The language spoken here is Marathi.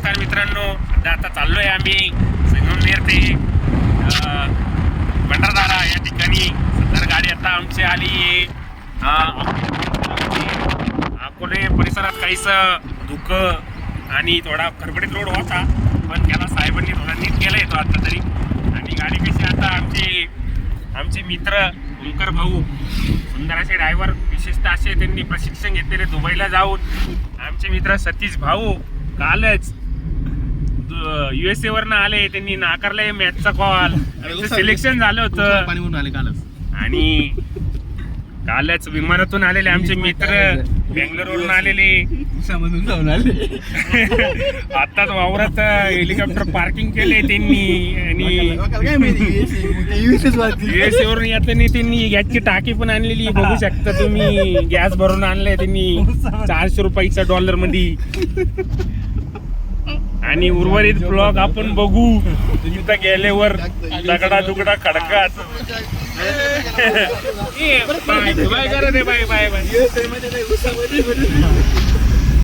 नमस्कार मित्रांनो, आता चाललोय आम्ही संगमनेर ते भंडारदरा या ठिकाणी. तर गाडी आता आमची आली अकोले परिसरात काहीच धुकं आणि थोडा खरबडीत रोड होता, पण त्याला साहेबांनी थोडा नीट केला येतो आता तरी. आणि गाडी कशी आता आमचे मित्र ओंकार भाऊ सुंदर असे ड्रायव्हर, विशेषतः असे त्यांनी प्रशिक्षण घेतलेले दुबईला जाऊन. आमचे मित्र सतीश भाऊ कालच USA वरनं आले, त्यांनी नाकारले मॅचचा कॉल. सिलेक्शन झालं होतं आणि कालच विमानातून आलेले आमचे मित्र बेंगलोरवरून आलेले आताच वावरात हेलिकॉप्टर पार्किंग केले त्यांनी. आणि USA वरून येताना त्यांनी गॅसची टाकी पण आणलेली बघू शकता तुम्ही. गॅस भरून आणले त्यांनी $400 $1 मध्ये. आणि उर्वरित ब्लॉग आपण बघू तिथं गेल्यावर. दगडा दुगडा खडकात बाय करा रे, बाय बाय बाय.